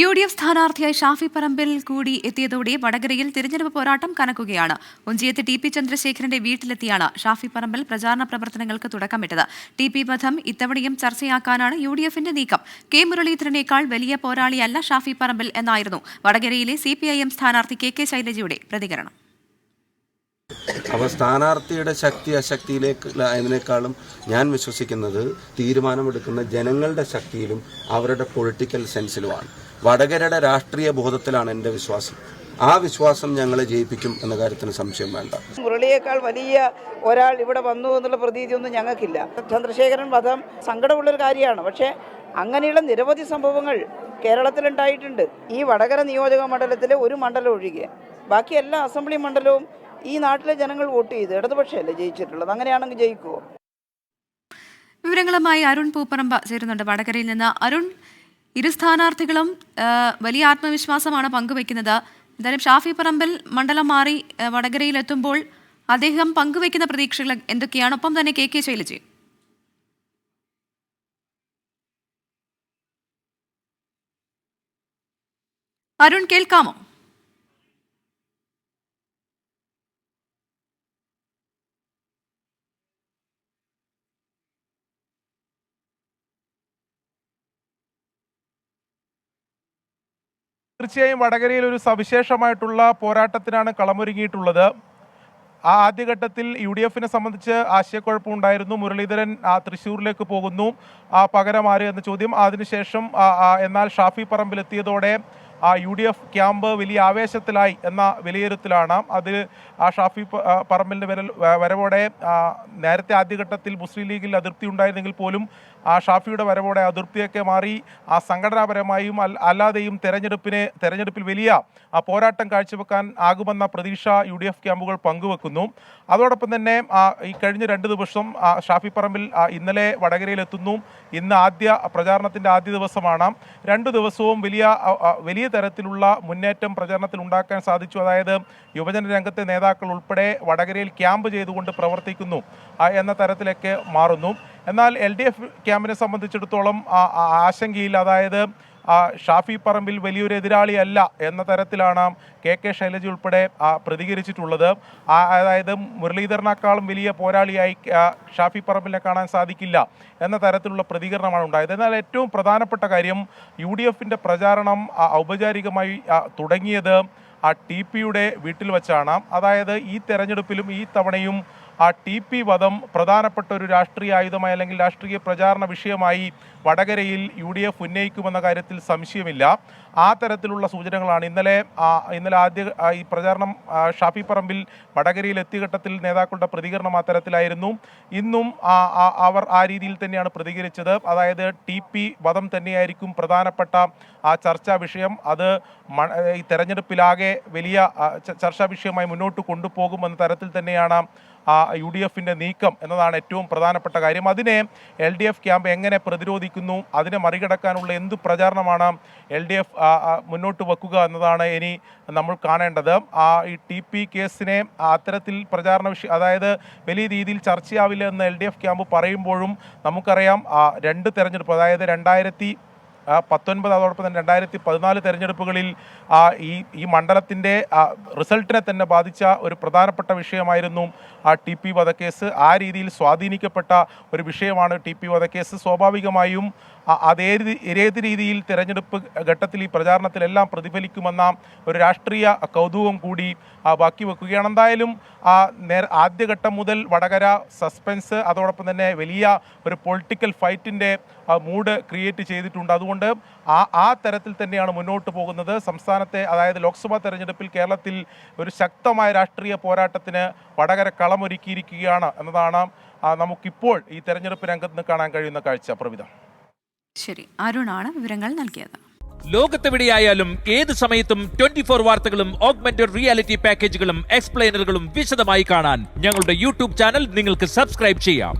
UDF സ്ഥാനാർത്ഥിയായി ഷാഫി പറമ്പിൽ കൂടി എത്തിയതോടെ വടകരയിൽ തിരഞ്ഞെടുപ്പ് പോരാട്ടം കനക്കുകയാണ്. ഒഞ്ചിയത്ത് TP ചന്ദ്രശേഖരന്റെ വീട്ടിലെത്തിയാണ് ഷാഫി പറമ്പിൽ പ്രചാരണ പ്രവർത്തനങ്ങൾക്ക് തുടക്കമിട്ടത്. TP വധം ഇത്തവണയും ചർച്ചയാക്കാനാണ് UDFന്റെ നീക്കം. K മുരളീധരനേക്കാൾ വലിയ പോരാളിയല്ല ഷാഫി പറമ്പിൽ എന്നായിരുന്നു വടകരയിലെ CPIM സ്ഥാനാർത്ഥി KK ശൈലജയുടെ പ്രതികരണം. അപ്പോൾ സ്ഥാനാർത്ഥിയുടെ ശക്തി അശക്തിയിലേക്ക് അതിനേക്കാളും ഞാൻ വിശ്വസിക്കുന്നത് തീരുമാനമെടുക്കുന്ന ജനങ്ങളുടെ ശക്തിയിലും അവരുടെ പൊളിറ്റിക്കൽ സെൻസിലുമാണ്. വടകരയുടെ രാഷ്ട്രീയ ബോധത്തിലാണ് എൻ്റെ വിശ്വാസം. ആ വിശ്വാസം ഞങ്ങളെ ജയിപ്പിക്കും എന്ന കാര്യത്തിന് സംശയം വേണ്ട. മുരളിയേക്കാൾ വലിയ ഒരാൾ ഇവിടെ വന്നു എന്നുള്ള പ്രതീതിയൊന്നും ഞങ്ങൾക്കില്ല. ചന്ദ്രശേഖരൻ വധം സങ്കടമുള്ളൊരു കാര്യമാണ്. പക്ഷേ അങ്ങനെയുള്ള നിരവധി സംഭവങ്ങൾ കേരളത്തിലുണ്ടായിട്ടുണ്ട്. ഈ വടകര നിയോജക മണ്ഡലത്തിലെ ഒരു മണ്ഡലം ഒഴികെ ബാക്കി എല്ലാ അസംബ്ലി മണ്ഡലവും ഈ നാട്ടിലെ ജനങ്ങൾ വോട്ട് ചെയ്ത് ഇടതുപക്ഷമല്ലേ ജയിച്ചിട്ടുള്ളത്. അങ്ങനെയാണെങ്കിൽ ജയിക്കുമോ? വിവരങ്ങളുമായി അരുൺ പൂപ്പറമ്പ ചേരുന്നുണ്ട് വടകരയിൽ നിന്ന്. അരുൺ, ഇരു സ്ഥാനാർത്ഥികളും വലിയ ആത്മവിശ്വാസമാണ് പങ്കുവെക്കുന്നത്. എന്തായാലും ഷാഫി പറമ്പിൽ മണ്ഡലം മാറി വടകരയിലെത്തുമ്പോൾ അദ്ദേഹം പങ്കുവെക്കുന്ന പ്രതീക്ഷകൾ എന്തൊക്കെയാണ്? ഒപ്പം തന്നെ KK ശൈലജ. അരുൺ, കേൾക്കാമോ? തീർച്ചയായും വടകരയിൽ ഒരു സവിശേഷമായിട്ടുള്ള പോരാട്ടത്തിനാണ് കളമൊരുങ്ങിയിട്ടുള്ളത്. ആ ആദ്യഘട്ടത്തിൽ UDFനെ സംബന്ധിച്ച് ആശയക്കുഴപ്പമുണ്ടായിരുന്നു. മുരളീധരൻ തൃശ്ശൂരിലേക്ക് പോകുന്നു, പകരം ആര് എന്ന ചോദ്യം. അതിനുശേഷം എന്നാൽ ഷാഫി പറമ്പിലെത്തിയതോടെ UDF ക്യാമ്പ് വലിയ ആവേശത്തിലായി എന്ന വിലയിരുത്തലാണ്. അതിൽ ഷാഫി പറമ്പിലിൻ്റെ വരവോടെ നേരത്തെ ആദ്യഘട്ടത്തിൽ മുസ്ലിം ലീഗിൽ അതിർത്തി ഉണ്ടായിരുന്നെങ്കിൽ പോലും ഷാഫിയുടെ വരവോടെ അതിർത്തിയൊക്കെ മാറി സംഘടനാപരമായും അല്ലാതെയും തെരഞ്ഞെടുപ്പിൽ വലിയ പോരാട്ടം കാഴ്ചവെക്കാൻ ആകുമെന്ന പ്രതീക്ഷ UDF ക്യാമ്പുകൾ പങ്കുവെക്കുന്നു. അതോടൊപ്പം തന്നെ ഈ കഴിഞ്ഞ 2 ദിവസം ഷാഫി പറമ്പിൽ ഇന്നലെ വടകരയിലെത്തുന്നു. ഇന്ന് പ്രചാരണത്തിൻ്റെ ആദ്യ ദിവസമാണ്. 2 ദിവസവും വലിയ തരത്തിലുള്ള മുന്നേറ്റം പ്രചാരണത്തിൽ ഉണ്ടാക്കാൻ സാധിച്ചു. അതായത് യുവജന രംഗത്തെ നേതാക്കൾ ഉൾപ്പെടെ വടകരയിൽ ക്യാമ്പ് ചെയ്തുകൊണ്ട് പ്രവർത്തിക്കുന്നു എന്ന തരത്തിലൊക്കെ മാറുന്നു. എന്നാൽ LDF ക്യാമ്പിനെ സംബന്ധിച്ചിടത്തോളം ആശങ്കയില്ല. അതായത് ഷാഫി പറമ്പിൽ വലിയൊരു എതിരാളിയല്ല എന്ന തരത്തിലാണ് KK ശൈലജ ഉൾപ്പെടെ പ്രതികരിച്ചിട്ടുള്ളത്. അതായത് മുരളീധരനേക്കാളും വലിയ പോരാളിയായി ഷാഫി പറമ്പിലിനെ കാണാൻ സാധിക്കില്ല എന്ന തരത്തിലുള്ള പ്രതികരണമാണ് ഉണ്ടായത്. എന്നാൽ ഏറ്റവും പ്രധാനപ്പെട്ട കാര്യം UDFന്റെ പ്രചാരണം ഔപചാരികമായി തുടങ്ങിയത് TPയുടെ വീട്ടിൽ വെച്ചാണ്. അതായത് ഈ തെരഞ്ഞെടുപ്പിലും ഈ തവണയും TP വധം പ്രധാനപ്പെട്ട ഒരു രാഷ്ട്രീയ ആയുധമായി അല്ലെങ്കിൽ രാഷ്ട്രീയ പ്രചാരണ വിഷയമായി വടകരയിൽ UDF ഉന്നയിക്കുമെന്ന കാര്യത്തിൽ സംശയമില്ല. ആ തരത്തിലുള്ള സൂചനകളാണ് ഇന്നലെ ഈ പ്രചാരണം ഷാഫി പറമ്പിൽ വടകരയിൽ എത്തിയ ഘട്ടത്തിൽ നേതാക്കളുടെ പ്രതികരണം ആ തരത്തിലായിരുന്നു. ഇന്നും അവർ ആ രീതിയിൽ തന്നെയാണ് പ്രതികരിച്ചത്. അതായത് TP വധം തന്നെയായിരിക്കും പ്രധാനപ്പെട്ട ചർച്ചാ വിഷയം. അത് ഈ തെരഞ്ഞെടുപ്പിലാകെ വലിയ ചർച്ചാ വിഷയമായി മുന്നോട്ട് കൊണ്ടുപോകുമെന്ന തരത്തിൽ തന്നെയാണ് UDFന്റെ നീക്കം എന്നതാണ് ഏറ്റവും പ്രധാനപ്പെട്ട കാര്യം. അതിനെ LDF ക്യാമ്പ് എങ്ങനെ പ്രതിരോധിക്കുന്നു, അതിനെ മറികടക്കാനുള്ള എന്ത് പ്രചാരണമാണ് LDF മുന്നോട്ട് വെക്കുക എന്നതാണ് ഇനി നമ്മൾ കാണേണ്ടത്. ഈ TP കേസിനെ അത്തരത്തിൽ പ്രചാരണ വിഷയം, അതായത് വലിയ രീതിയിൽ ചർച്ചയാവില്ല എന്ന് LDF ക്യാമ്പ് പറയുമ്പോഴും നമുക്കറിയാം 2 തെരഞ്ഞെടുപ്പ്, അതായത് 2019 അതോടൊപ്പം തന്നെ 2014 തെരഞ്ഞെടുപ്പുകളിൽ ഈ മണ്ഡലത്തിൻ്റെ റിസൾട്ടിനെ തന്നെ ബാധിച്ച ഒരു പ്രധാനപ്പെട്ട വിഷയമായിരുന്നു TP വധക്കേസ്. ആ രീതിയിൽ സ്വാധീനിക്കപ്പെട്ട ഒരു വിഷയമാണ് TP വധക്കേസ്. സ്വാഭാവികമായും ഏത് രീതിയിൽ തെരഞ്ഞെടുപ്പ് ഘട്ടത്തിൽ ഈ പ്രചാരണത്തിലെല്ലാം പ്രതിഫലിക്കുമെന്ന ഒരു രാഷ്ട്രീയ കൗതുകം കൂടി ബാക്കി വെക്കുകയാണ്. എന്തായാലും ആദ്യഘട്ടം മുതൽ വടകര സസ്പെൻസ്, അതോടൊപ്പം തന്നെ വലിയ ഒരു പൊളിറ്റിക്കൽ ഫൈറ്റിൻ്റെ മൂഡ് ക്രിയേറ്റ് ചെയ്തിട്ടുണ്ട്. അതുകൊണ്ട് ആ തരത്തിൽ തന്നെയാണ് മുന്നോട്ട് പോകുന്നത്. സംസ്ഥാനത്തെ, അതായത് ലോക്സഭാ തെരഞ്ഞെടുപ്പിൽ കേരളത്തിൽ ഒരു ശക്തമായ രാഷ്ട്രീയ പോരാട്ടത്തിന് വടകര കളമൊരുക്കിയിരിക്കുകയാണ് എന്നതാണ് നമുക്കിപ്പോൾ ഈ തെരഞ്ഞെടുപ്പ് രംഗത്ത് നിന്ന് കാണാൻ കഴിയുന്ന കാഴ്ച. പ്രവിധ. ശരി, അരുണാണ് വിവരങ്ങൾ നൽകിയത്. ലോകത്തെവിടെയായാലും ഏത് സമയത്തും 24 വാർത്തകളും ഓഗ്മെന്റഡ് റിയാലിറ്റി പാക്കേജുകളും എക്സ്പ്ലെയിനറുകളും വിശദമായി കാണാൻ ഞങ്ങളുടെ YouTube ചാനൽ നിങ്ങൾക്ക് സബ്സ്ക്രൈബ് ചെയ്യാം.